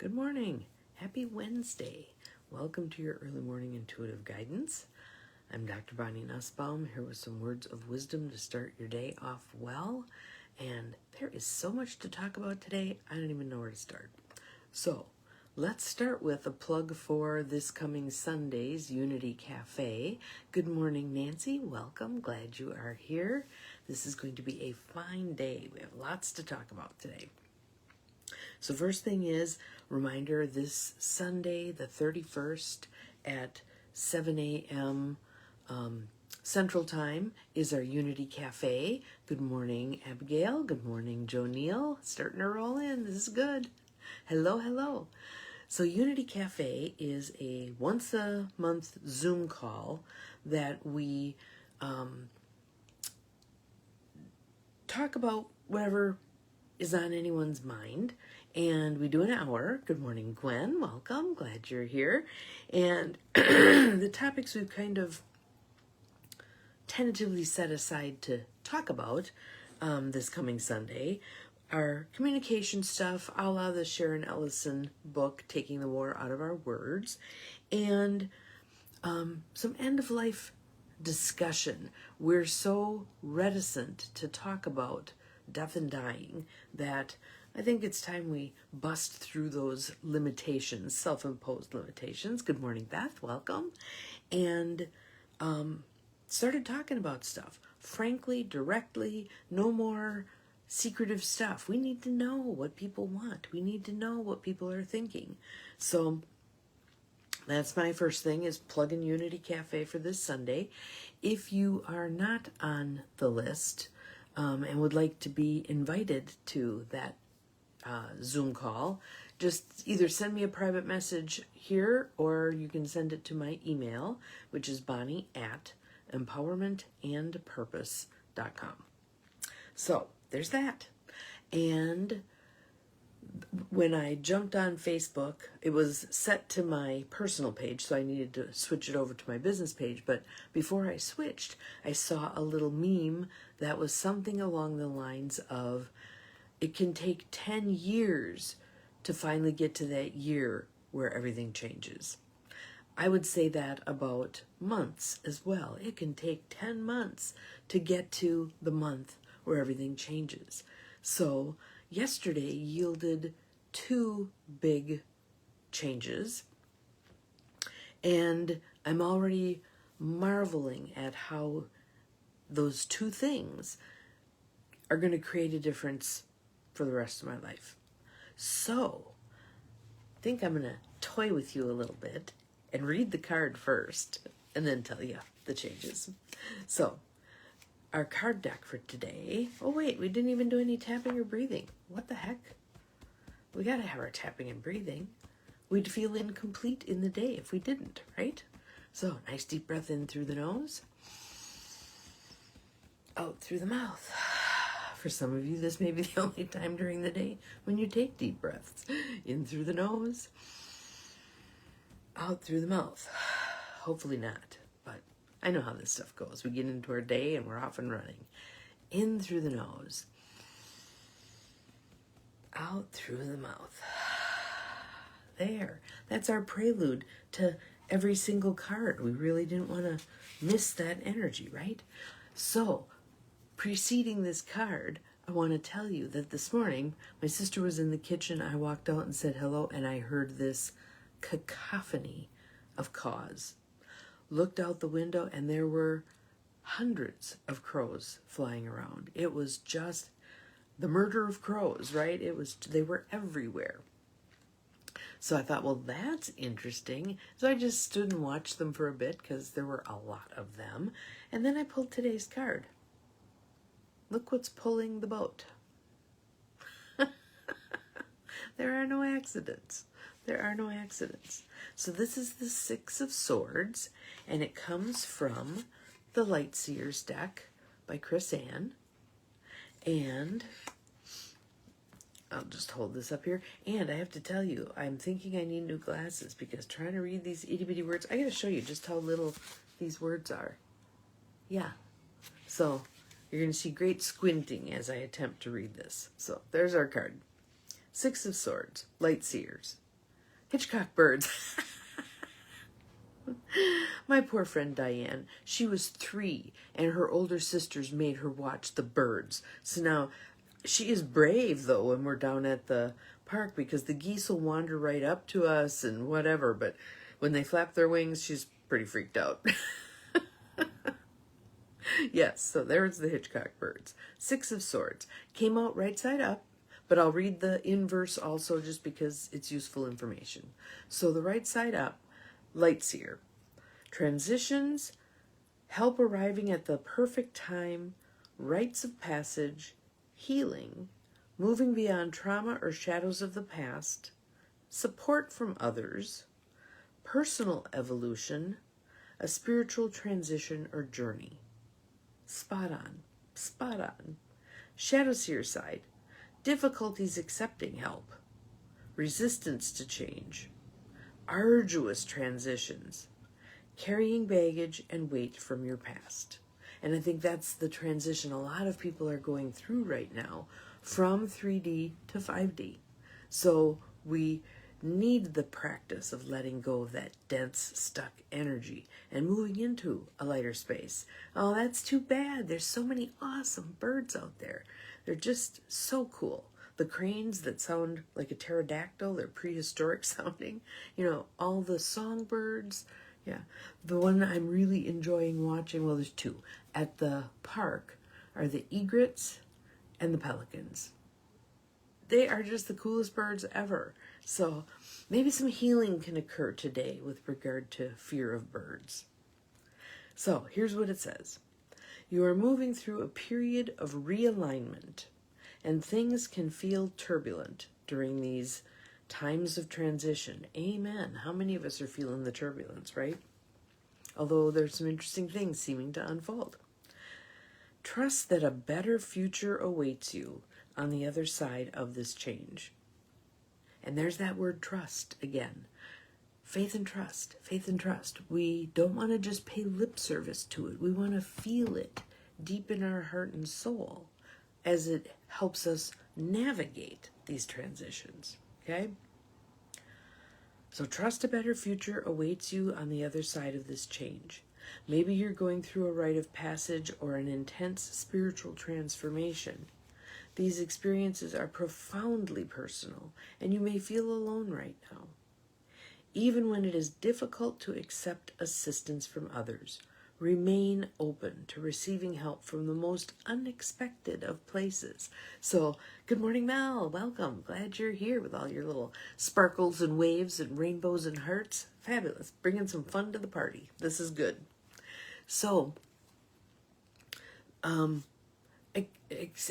Good morning. Happy Wednesday. Welcome to your early morning intuitive guidance. I'm Dr. Bonnie Nussbaum, here with some words of wisdom to start your day off well. And there is so much to talk about today, I don't even know where to start. So, let's start with a plug for this coming Sunday's Unity Cafe. Good morning, Nancy. Welcome. Glad you are here. This is going to be a fine day. We have lots to talk about today. So first thing is, reminder, this Sunday, the 31st at 7 a.m. Central Time is our Unity Cafe. Good morning, Abigail. Good morning, Joe Neal. Starting to roll in. This is good. Hello, hello. So Unity Cafe is a once-a-month Zoom call that we talk about whatever is on anyone's mind. And we do an hour. Good morning, Gwen. Welcome. Glad you're here. And the topics we've kind of tentatively set aside to talk about this coming Sunday are communication stuff, a la the Sharon Ellison book, Taking the War Out of Our Words, and some end-of-life discussion. We're so reticent to talk about death and dying that I think it's time we bust through those limitations, self-imposed limitations. Good morning, Beth. Welcome. And started talking about stuff. Frankly, directly, no more secretive stuff. We need to know what people want. We need to know what people are thinking. So that's my first thing, is plug in Unity Cafe for this Sunday. If you are not on the list and would like to be invited to that Zoom call, just either send me a private message here or you can send it to my email, which is bonnie@empowermentandpurpose.com. So there's that. And when I jumped on Facebook, it was set to my personal page, so I needed to switch it over to my business page. But before I switched, I saw a little meme that was something along the lines of, it can take 10 years to finally get to that year where everything changes. I would say that about months as well. It can take 10 months to get to the month where everything changes. So yesterday yielded 2 big changes, and I'm already marveling at how those 2 things are going to create a difference for the rest of my life. So I think I'm going to toy with you a little bit and read the card first and then tell you the changes. So our card deck for today, oh wait, we didn't even do any tapping or breathing. What the heck? We got to have our tapping and breathing. We'd feel incomplete in the day if we didn't, right? So nice deep breath in through the nose, out through the mouth. For some of you, this may be the only time during the day when you take deep breaths. In through the nose, out through the mouth. Hopefully not, but I know how this stuff goes. We get into our day and we're off and running. In through the nose, out through the mouth. There. That's our prelude to every single card. We really didn't want to miss that energy, right? So, preceding this card, I want to tell you that this morning, my sister was in the kitchen. I walked out and said hello, and I heard this cacophony of caws. Looked out the window, and there were hundreds of crows flying around. It was just the murder of crows, right? They were everywhere. So I thought, well, that's interesting. So I just stood and watched them for a bit because there were a lot of them. And then I pulled today's card. Look what's pulling the boat. There are no accidents. There are no accidents. So this is the 6 of Swords, and it comes from the Light Seers deck by Chris Ann. And I'll just hold this up here. And I have to tell you, I'm thinking I need new glasses because trying to read these itty-bitty words, I got to show you just how little these words are. Yeah. So you're going to see great squinting as I attempt to read this. So there's our card. 6 of Swords, Light Seers. Hitchcock birds. My poor friend Diane, she was 3, and her older sisters made her watch the birds. So now, she is brave, though, when we're down at the park, because the geese will wander right up to us and whatever, but when they flap their wings, she's pretty freaked out. Yes, so there's the Hitchcock birds. 6 of Swords. Came out right side up, but I'll read the inverse also just because it's useful information. So the right side up, Lightseer. Transitions, help arriving at the perfect time, rites of passage, healing, moving beyond trauma or shadows of the past, support from others, personal evolution, a spiritual transition or journey. Spot on, spot on. Shadowseer side, difficulties accepting help, resistance to change, arduous transitions, carrying baggage and weight from your past. And I think that's the transition a lot of people are going through right now, from 3D to 5D. So we need the practice of letting go of that dense, stuck energy and moving into a lighter space. Oh, that's too bad. There's so many awesome birds out there. They're just so cool. The cranes that sound like a pterodactyl, they're prehistoric sounding. You know, all the songbirds. Yeah. The one I'm really enjoying watching, well, there's 2. At the park are the egrets and the pelicans. They are just the coolest birds ever. So maybe some healing can occur today with regard to fear of birds. So here's what it says. You are moving through a period of realignment, and things can feel turbulent during these times of transition. Amen. How many of us are feeling the turbulence, right? Although there's some interesting things seeming to unfold. Trust that a better future awaits you on the other side of this change. And there's that word trust again. Faith and trust, faith and trust. We don't want to just pay lip service to it. We want to feel it deep in our heart and soul as it helps us navigate these transitions, okay? So trust a better future awaits you on the other side of this change. Maybe you're going through a rite of passage or an intense spiritual transformation. These experiences are profoundly personal, and you may feel alone right now. Even when it is difficult to accept assistance from others, remain open to receiving help from the most unexpected of places. So, good morning, Mel. Welcome. Glad you're here with all your little sparkles and waves and rainbows and hearts. Fabulous. Bringing some fun to the party. This is good. So,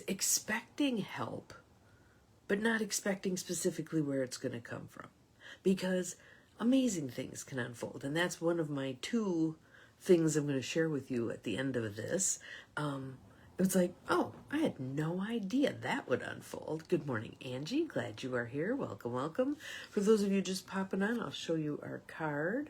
expecting help, but not expecting specifically where it's going to come from, because amazing things can unfold. And that's one of my 2 things I'm going to share with you at the end of this. It's like, oh, I had no idea that would unfold. Good morning, Angie. Glad you are here. Welcome, welcome. For those of you just popping on, I'll show you our card.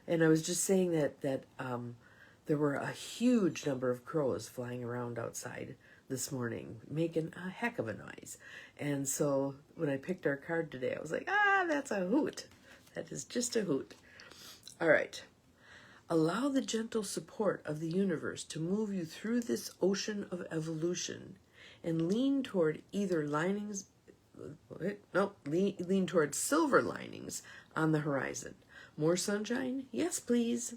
And I was just saying that there were a huge number of crows flying around outside this morning, making a heck of a noise. And so when I picked our card today, I was like, that's a hoot. That is just a hoot. All right. Allow the gentle support of the universe to move you through this ocean of evolution, and lean toward lean toward silver linings on the horizon. More sunshine? Yes, please.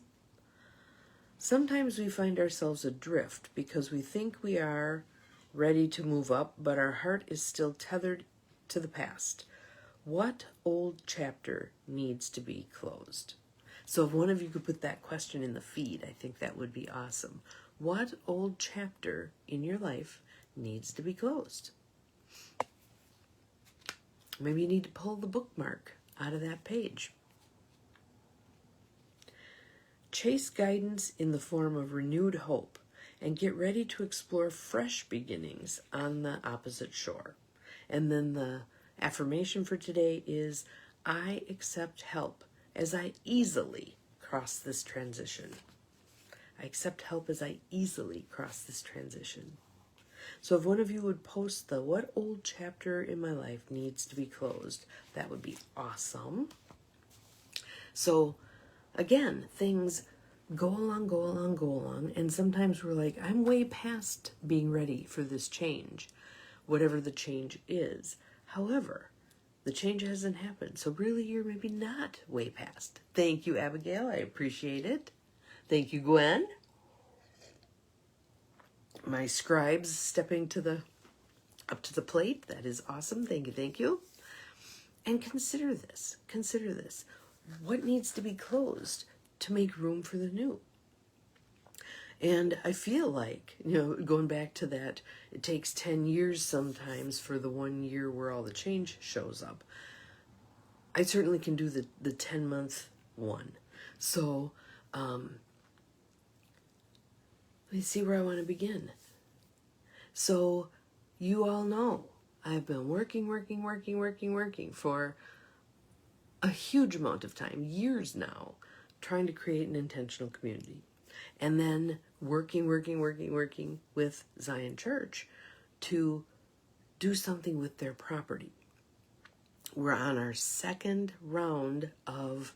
Sometimes we find ourselves adrift because we think we are ready to move up, but our heart is still tethered to the past. What old chapter needs to be closed? So if one of you could put that question in the feed, I think that would be awesome. What old chapter in your life needs to be closed? Maybe you need to pull the bookmark out of that page. Chase guidance in the form of renewed hope and get ready to explore fresh beginnings on the opposite shore. And then the affirmation for today is, I accept help as I easily cross this transition. I accept help as I easily cross this transition. So if one of you would post the what old chapter in my life needs to be closed, that would be awesome. So again, things go along, and sometimes we're like, I'm way past being ready for this change, whatever the change is. However, the change hasn't happened, so really you're maybe not way past. Thank you, Abigail. I appreciate it. Thank you, Gwen. My scribes stepping up to the plate. That is awesome. Thank you, thank you. And consider this. Consider this. What needs to be closed to make room for the new? And I feel like, going back to that, it takes 10 years sometimes for the 1 year where all the change shows up. I certainly can do the 10-month one. So, let me see where I want to begin. So, you all know, I've been working for a huge amount of time, years now, trying to create an intentional community. And then working with Zion Church to do something with their property. We're on our second round of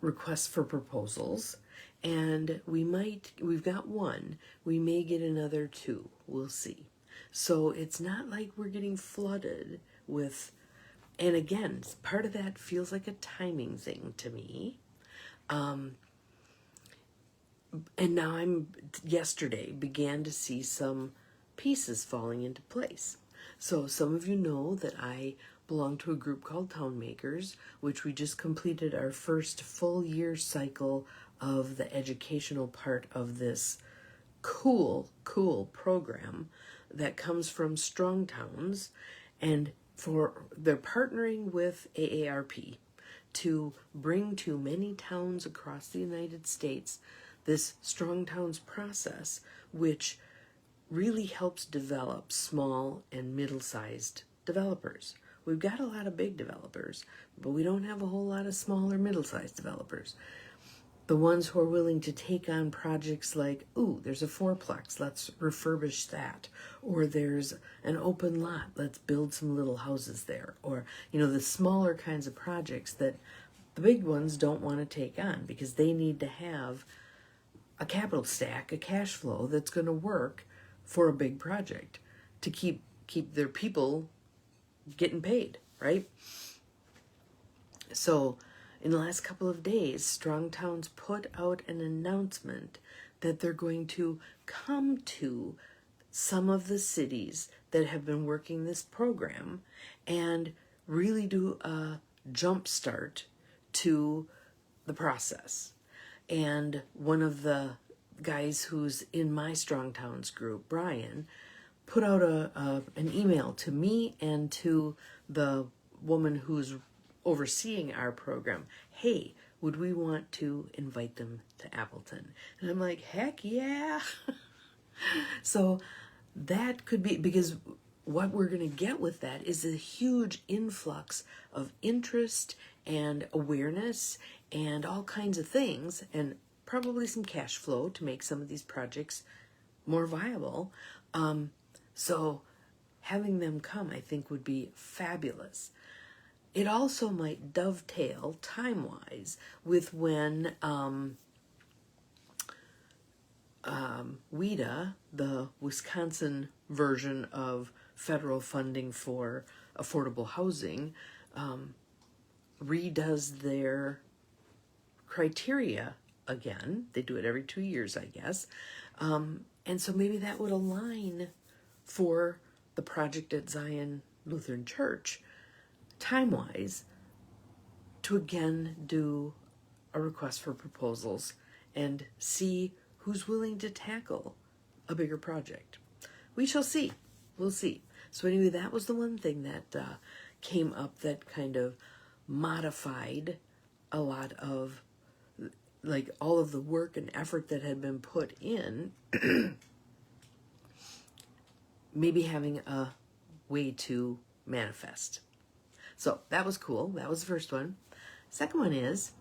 requests for proposals, and we've got one, we may get another 2, we'll see. So it's not like we're getting flooded with, and again, part of that feels like a timing thing to me. And now yesterday began to see some pieces falling into place. So some of you know that I belong to a group called Town Makers, which we just completed our first full year cycle of the educational part of this cool program that comes from Strong Towns, and they're partnering with AARP to bring to many towns across the United States this Strong Towns process, which really helps develop small and middle-sized developers. We've got a lot of big developers, but we don't have a whole lot of small or middle-sized developers. The ones who are willing to take on projects like, there's a fourplex, let's refurbish that. Or there's an open lot, let's build some little houses there. Or, the smaller kinds of projects that the big ones don't want to take on because they need to have a capital stack, a cash flow that's going to work for a big project to keep their people getting paid, right? So in the last couple of days, Strong Towns put out an announcement that they're going to come to some of the cities that have been working this program and really do a jump start to the process. And one of the guys who's in my Strong Towns group, Brian, put out an email to me and to the woman who's overseeing our program. Hey, would we want to invite them to Appleton? And I'm like, heck yeah. So that could be, because what we're going to get with that is a huge influx of interest and awareness and all kinds of things, and probably some cash flow to make some of these projects more viable. So having them come, I think, would be fabulous. It also might dovetail time-wise with when WIDA, the Wisconsin version of federal funding for affordable housing, redoes their criteria again. They do it every 2 years, I guess. And so maybe that would align for the project at Zion Lutheran Church, time-wise, to again do a request for proposals and see who's willing to tackle a bigger project. We shall see. We'll see. So anyway, that was the one thing that came up that kind of modified a lot of, like, all of the work and effort that had been put in, maybe having a way to manifest. So that was cool. That was the first one. Second one is,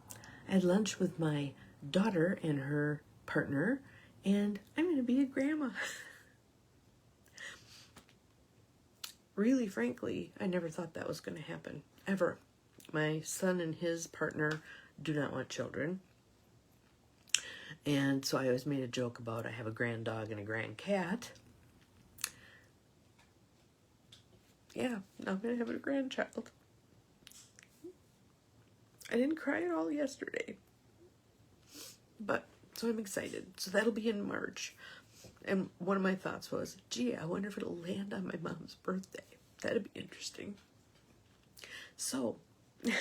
I had lunch with my daughter and her partner, and I'm going to be a grandma. really frankly, I never thought that was going to happen, ever. My son and his partner do not want children. And so I always made a joke about I have a grand dog and a grand cat. Yeah, now I'm going to have a grandchild. I didn't cry at all yesterday. But, so I'm excited. So that'll be in March. And one of my thoughts was, gee, I wonder if it'll land on my mom's birthday. That'd be interesting. So,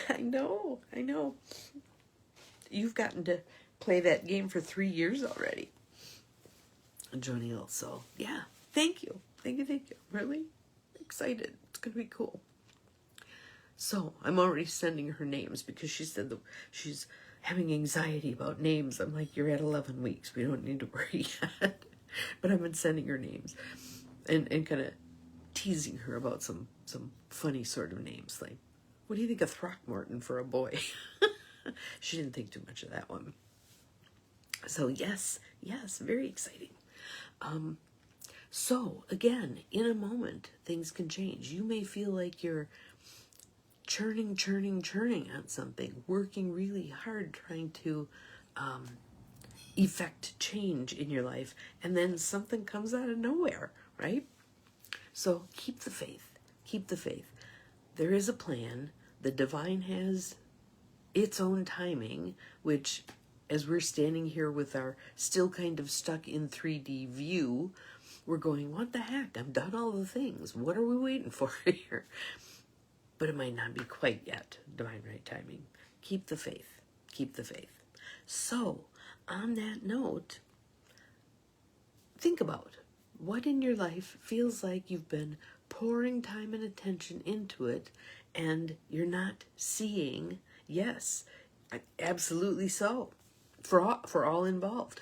I know. You've gotten to play that game for 3 years already, Joni Hill. So, yeah, thank you. Really excited. It's going to be cool. So, I'm already sending her names because she said that she's having anxiety about names. I'm like, you're at 11 weeks. We don't need to worry yet. But I've been sending her names and kind of teasing her about some funny sort of names. Like, what do you think of Throckmorton for a boy? She didn't think too much of that one. So, yes, very exciting. So, again, in a moment, things can change. You may feel like you're churning on something, working really hard trying to effect change in your life, and then something comes out of nowhere, right? So keep the faith. There is a plan. The divine has its own timing, which, as we're standing here with our still kind of stuck in 3D view, we're going, what the heck? I've done all the things. What are we waiting for here? But it might not be quite yet divine right timing. Keep the faith. So, on that note, think about what in your life feels like you've been pouring time and attention into it and you're not seeing. Yes, absolutely so, for all involved.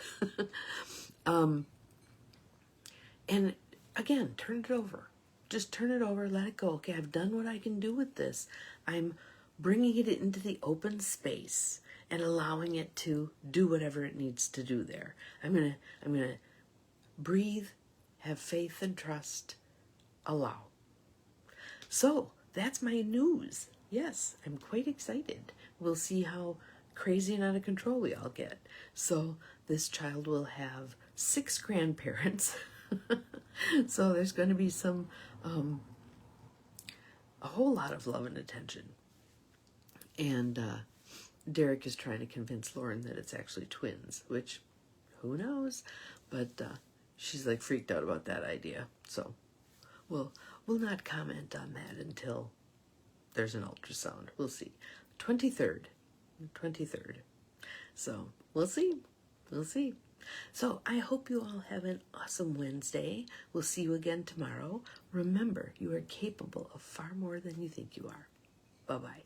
And again, turn it over. Just turn it over, let it go. Okay, I've done what I can do with this. I'm bringing it into the open space and allowing it to do whatever it needs to do there. I'm gonna breathe, have faith and trust, allow. So that's my news. Yes, I'm quite excited. We'll see how crazy and out of control we all get. So this child will have 6 grandparents. So there's going to be a whole lot of love and attention. And Derek is trying to convince Lauren that it's actually twins, which, who knows? But she's like freaked out about that idea. So we'll not comment on that until there's an ultrasound. We'll see. 23rd. So we'll see. So I hope you all have an awesome Wednesday. We'll see you again tomorrow. Remember, you are capable of far more than you think you are. Bye-bye.